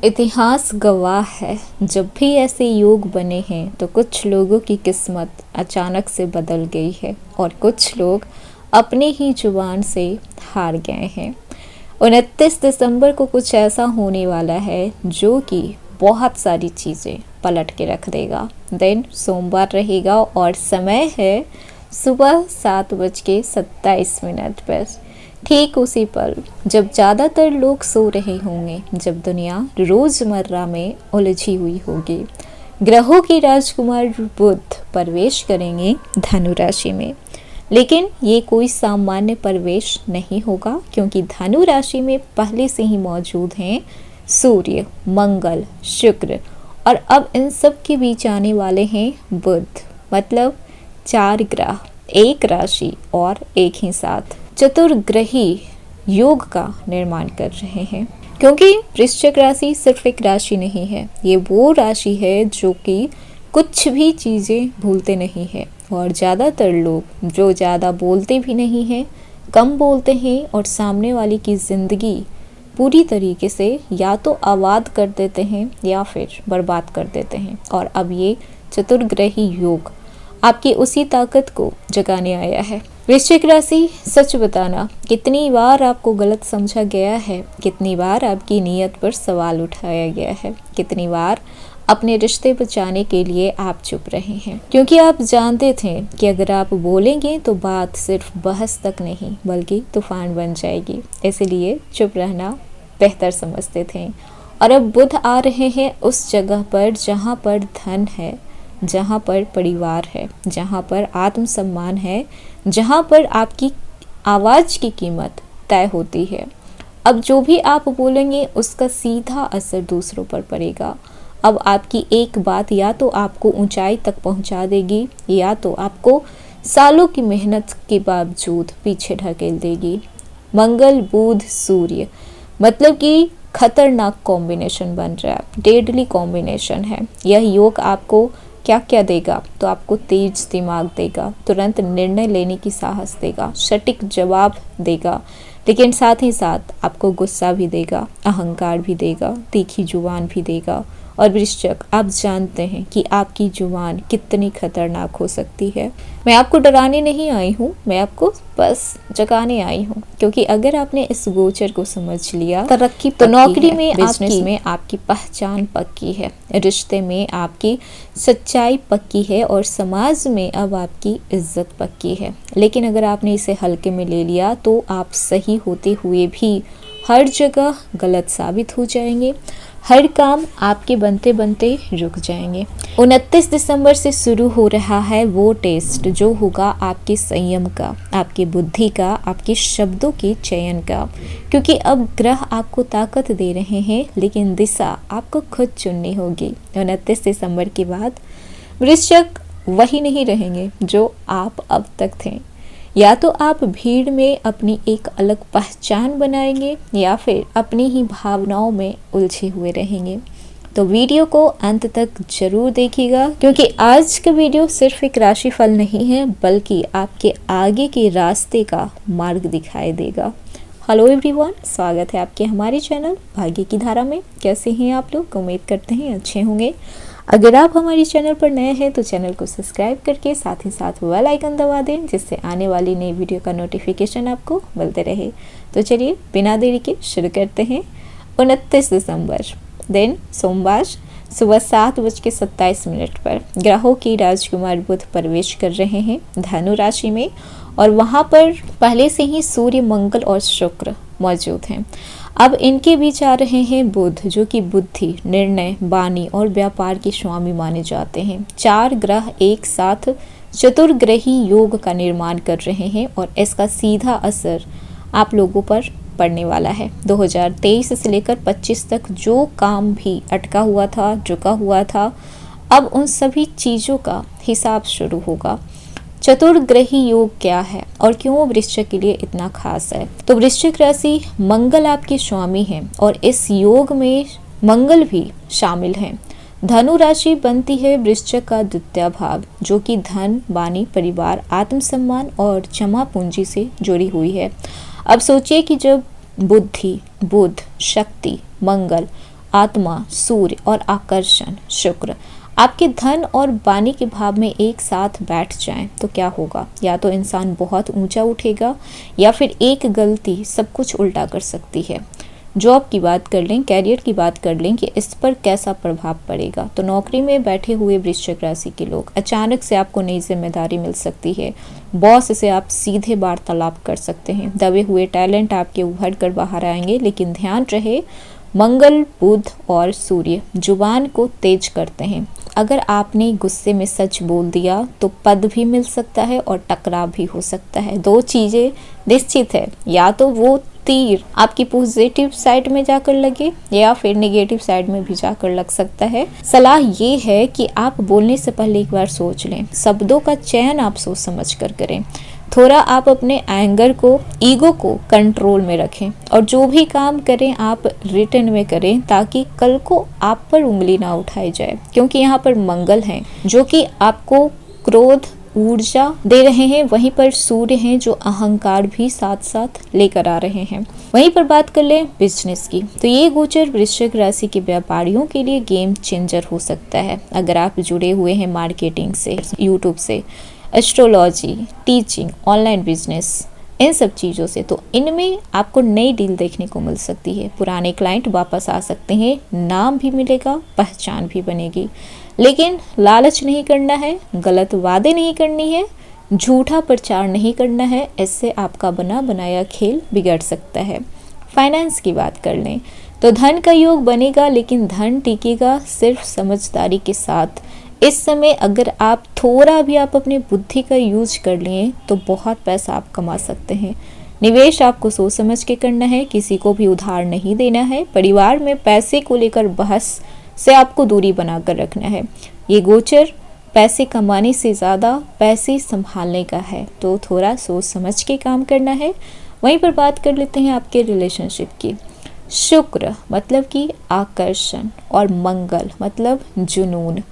इतिहास गवाह है, जब भी ऐसे योग बने हैं तो कुछ लोगों की किस्मत अचानक से बदल गई है और कुछ लोग अपने ही जुबान से हार गए हैं। 29 दिसंबर को कुछ ऐसा होने वाला है जो कि बहुत सारी चीज़ें पलट के रख देगा। दिन सोमवार रहेगा और समय है सुबह 7:27 पर। ठीक उसी पल जब ज़्यादातर लोग सो रहे होंगे, जब दुनिया रोज़मर्रा में उलझी हुई होगी, ग्रहों के राजकुमार बुध प्रवेश करेंगे धनु राशि में। लेकिन ये कोई सामान्य प्रवेश नहीं होगा, क्योंकि धनु राशि में पहले से ही मौजूद हैं सूर्य, मंगल, शुक्र और अब इन सब के बीच आने वाले हैं बुध। मतलब 4 ग्रह एक राशि और एक ही साथ चतुर्ग्रही योग का निर्माण कर रहे हैं। क्योंकि वृश्चिक राशि सिर्फ एक राशि नहीं है, ये वो राशि है जो कि कुछ भी चीज़ें भूलते नहीं है। और ज़्यादातर लोग जो ज़्यादा बोलते भी नहीं हैं, कम बोलते हैं और सामने वाले की ज़िंदगी पूरी तरीके से या तो आबाद कर देते हैं या फिर बर्बाद कर देते हैं। और अब ये चतुर्ग्रही योग आपकी उसी ताकत को जगाने आया है। वृश्चिक राशि, सच बताना, कितनी बार आपको गलत समझा गया है, कितनी बार आपकी नीयत पर सवाल उठाया गया है, कितनी बार अपने रिश्ते बचाने के लिए आप चुप रहे हैं, क्योंकि आप जानते थे कि अगर आप बोलेंगे तो बात सिर्फ बहस तक नहीं बल्कि तूफान बन जाएगी। इसलिए चुप रहना बेहतर समझते थे। और अब बुध आ रहे हैं उस जगह पर जहाँ पर धन है, जहाँ पर परिवार है, जहाँ पर आत्मसम्मान है, जहाँ पर आपकी आवाज़ की कीमत तय होती है। अब जो भी आप बोलेंगे उसका सीधा असर दूसरों पर पड़ेगा। अब आपकी एक बात या तो आपको ऊंचाई तक पहुंचा देगी या तो आपको सालों की मेहनत के बावजूद पीछे ढकेल देगी। मंगल, बुध, सूर्य, मतलब कि खतरनाक कॉम्बिनेशन बन रहा है, डेडली कॉम्बिनेशन है। यह योग आपको क्या क्या देगा? तो आपको तेज दिमाग देगा, तुरंत निर्णय लेने की साहस देगा, सटीक जवाब देगा, लेकिन साथ ही साथ आपको गुस्सा भी देगा, अहंकार भी देगा, तीखी जुबान भी देगा। और वृश्चिक, आप जानते हैं कि आपकी जुबान कितनी खतरनाक हो सकती है। मैं आपको डराने नहीं आई हूँ, मैं आपको बस जगाने आई हूँ। क्योंकि अगर आपने इस गोचर को समझ लिया, तरक्की तो नौकरी में, बिजनेस में आपकी पहचान पक्की है, रिश्ते में आपकी सच्चाई पक्की है और समाज में अब आपकी इज्जत पक्की है। लेकिन अगर आपने इसे हल्के में ले लिया तो आप सही होते हुए भी हर जगह गलत साबित हो जाएंगे, हर काम आपके बनते बनते रुक जाएंगे। 29 दिसंबर से शुरू हो रहा है वो टेस्ट जो होगा आपके संयम का, आपकी बुद्धि का, आपके शब्दों के चयन का। क्योंकि अब ग्रह आपको ताकत दे रहे हैं, लेकिन दिशा आपको खुद चुननी होगी। 29 दिसंबर के बाद वृश्चिक वही नहीं रहेंगे जो आप अब तक थे। या तो आप भीड़ में अपनी एक अलग पहचान बनाएंगे या फिर अपनी ही भावनाओं में उलझे हुए रहेंगे। तो वीडियो को अंत तक जरूर देखिएगा, क्योंकि आज का वीडियो सिर्फ एक राशिफल नहीं है बल्कि आपके आगे के रास्ते का मार्ग दिखाई देगा। हेलो एवरीवन, स्वागत है आपके हमारे चैनल भाग्य की धारा में। कैसे हैं आप लोग? उम्मीद करते हैं अच्छे होंगे। अगर आप हमारे चैनल पर नए हैं तो चैनल को सब्सक्राइब करके साथ ही साथ बेल आइकन दबा दें, जिससे आने वाली नई वीडियो का नोटिफिकेशन आपको मिलते रहे। तो चलिए बिना देरी के शुरू करते हैं। 29 दिसंबर दिन सोमवार सुबह 7:27 पर ग्रहों की राजकुमार बुध प्रवेश कर रहे हैं धनु राशि में, और वहाँ पर पहले से ही सूर्य, मंगल और शुक्र मौजूद हैं। अब इनके बीच आ रहे हैं बुध, जो कि बुद्धि, निर्णय, वाणी और व्यापार के स्वामी माने जाते हैं। 4 ग्रह एक साथ चतुर्ग्रही योग का निर्माण कर रहे हैं और इसका सीधा असर आप लोगों पर पड़ने वाला है। 2023 से लेकर 25 तक जो काम भी अटका हुआ था, रुका हुआ था, अब उन सभी चीज़ों का हिसाब शुरू होगा। चतुर्ग्रही योग क्या है और क्यों वृश्चिक के लिए इतना खास है? तो वृश्चिक राशि, मंगल आपके स्वामी हैं और इस योग में मंगल भी शामिल हैं। धनु राशि बनती है वृश्चिक का द्वितीय भाव, जो कि धन, वाणी, परिवार, आत्मसम्मान और जमा पूंजी से जुड़ी हुई है। अब सोचिए कि जब बुद्धि, बुध, शक्ति, मंगल आत्मा सूर्य और आकर्षण शुक्र आपके धन और वाणी के भाव में एक साथ बैठ जाएं तो क्या होगा? या तो इंसान बहुत ऊंचा उठेगा या फिर एक गलती सब कुछ उल्टा कर सकती है। जॉब की बात कर लें, कैरियर की बात कर लें कि इस पर कैसा प्रभाव पड़ेगा, तो नौकरी में बैठे हुए वृश्चिक राशि के लोग, अचानक से आपको नई जिम्मेदारी मिल सकती है। बॉस से आप सीधे वार्तालाप कर सकते हैं। दबे हुए टैलेंट आपके उभर कर बाहर आएंगे, लेकिन ध्यान रहे मंगल, बुध और सूर्य जुबान को तेज करते हैं। अगर आपने गुस्से में सच बोल दिया तो पद भी मिल सकता है और टकराव भी हो सकता है। दो चीजें निश्चित है, या तो वो तीर आपकी पॉजिटिव साइड में जाकर लगे या फिर नेगेटिव साइड में भी जाकर लग सकता है। सलाह ये है कि आप बोलने से पहले एक बार सोच लें। शब्दों का चयन आप सोच समझ कर करें। थोड़ा आप अपने एंगर को, ईगो को कंट्रोल में रखें और जो भी काम करें आप रिटर्न में करें, ताकि कल को आप पर उंगली ना उठाई जाए, क्योंकि यहाँ पर मंगल हैं जो कि आपको क्रोध, ऊर्जा दे रहे हैं। वहीं पर सूर्य हैं जो अहंकार भी साथ साथ लेकर आ रहे हैं। वहीं पर बात कर लें बिजनेस की, तो ये गोचर वृश्चिक राशि के व्यापारियों के लिए गेम चेंजर हो सकता है। अगर आप जुड़े हुए हैं मार्केटिंग से, यूट्यूब से, एस्ट्रोलॉजी, टीचिंग, ऑनलाइन बिजनेस, इन सब चीज़ों से, तो इनमें आपको नई डील देखने को मिल सकती है। पुराने क्लाइंट वापस आ सकते हैं, नाम भी मिलेगा, पहचान भी बनेगी। लेकिन लालच नहीं करना है, गलत वादे नहीं करनी है, झूठा प्रचार नहीं करना है, इससे आपका बना बनाया खेल बिगड़ सकता है। फाइनेंस की बात कर लें तो धन का योग बनेगा, लेकिन धन टिकेगा सिर्फ समझदारी के साथ। इस समय अगर आप थोड़ा भी अपने बुद्धि का यूज कर लिए तो बहुत पैसा आप कमा सकते हैं। निवेश आपको सोच समझ के करना है, किसी को भी उधार नहीं देना है। परिवार में पैसे को लेकर बहस से आपको दूरी बनाकर रखना है। ये गोचर पैसे कमाने से ज़्यादा पैसे संभालने का है, तो थोड़ा सोच समझ के काम करना है। वहीं पर बात कर लेते हैं आपके रिलेशनशिप की। शुक्र मतलब कि आकर्षण और मंगल मतलब जुनून,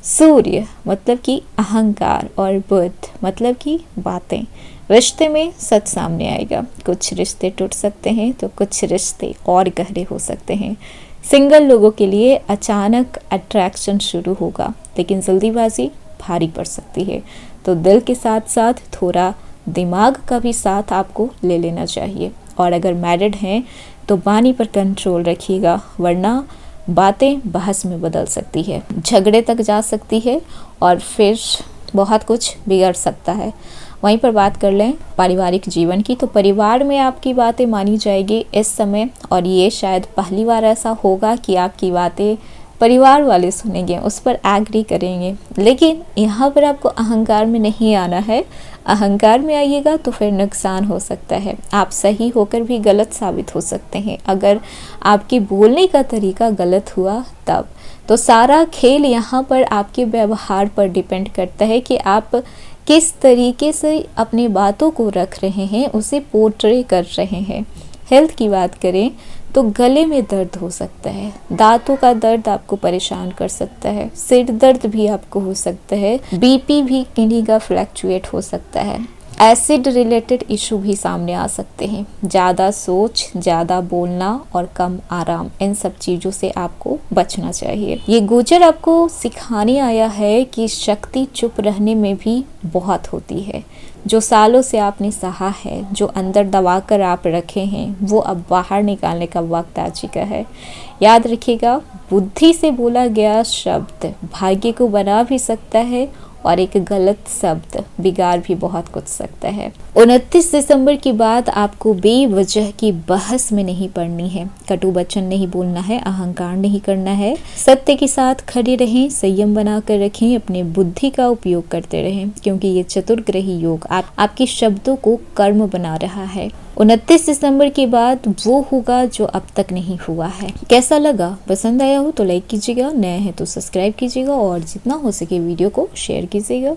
सूर्य मतलब कि अहंकार और बुध मतलब कि बातें। रिश्ते में सच सामने आएगा। कुछ रिश्ते टूट सकते हैं तो कुछ रिश्ते और गहरे हो सकते हैं। सिंगल लोगों के लिए अचानक अट्रैक्शन शुरू होगा, लेकिन जल्दीबाजी भारी पड़ सकती है, तो दिल के साथ साथ थोड़ा दिमाग का भी साथ आपको ले लेना चाहिए। और अगर मैरिड हैं तो वाणी पर कंट्रोल रखिएगा, वरना बातें बहस में बदल सकती है, झगड़े तक जा सकती है और फिर बहुत कुछ बिगड़ सकता है। वहीं पर बात कर लें पारिवारिक जीवन की, तो परिवार में आपकी बातें मानी जाएगी इस समय, और ये शायद पहली बार ऐसा होगा कि आपकी बातें परिवार वाले सुनेंगे, उस पर एग्री करेंगे। लेकिन यहाँ पर आपको अहंकार में नहीं आना है। अहंकार में आइएगा तो फिर नुकसान हो सकता है। आप सही होकर भी गलत साबित हो सकते हैं। अगर आपके बोलने का तरीका गलत हुआ तब, तो सारा खेल यहाँ पर आपके व्यवहार पर डिपेंड करता है कि आप किस तरीके से अपनी बातों को रख रहे हैं, उसे पोर्ट्रे कर रहे हैं। हेल्थ की बात करें तो गले में दर्द हो सकता है, दांतों का दर्द आपको परेशान कर सकता है, सिर दर्द भी आपको हो सकता है, बीपी भी किन्हीं का फ्लैक्चुएट हो सकता है, एसिड रिलेटेड इशू भी सामने आ सकते हैं। ज़्यादा सोच, ज़्यादा बोलना और कम आराम, इन सब चीज़ों से आपको बचना चाहिए। ये गोचर आपको सिखाने आया है कि शक्ति चुप रहने में भी बहुत होती है। जो सालों से आपने सहा है, जो अंदर दबा कर आप रखे हैं, वो अब बाहर निकालने का वक्त आ चुका है। याद रखिएगा, बुद्धि से बोला गया शब्द भाग्य को बना भी सकता है और एक गलत शब्द बिगाड़ भी बहुत कुछ सकता है। 29 दिसंबर के बाद आपको बेवजह की बहस में नहीं पड़नी है, कटु वचन नहीं बोलना है, अहंकार नहीं करना है। सत्य के साथ खड़े रहें, संयम बना कर रखें, अपने बुद्धि का उपयोग करते रहें, क्योंकि ये चतुर्ग्रही योग आपके शब्दों को कर्म बना रहा है। 29 दिसंबर के बाद वो होगा जो अब तक नहीं हुआ है। कैसा लगा? पसंद आया हो तो लाइक कीजिएगा, नए हैं तो सब्सक्राइब कीजिएगा और जितना हो सके वीडियो को शेयर कीजिएगा।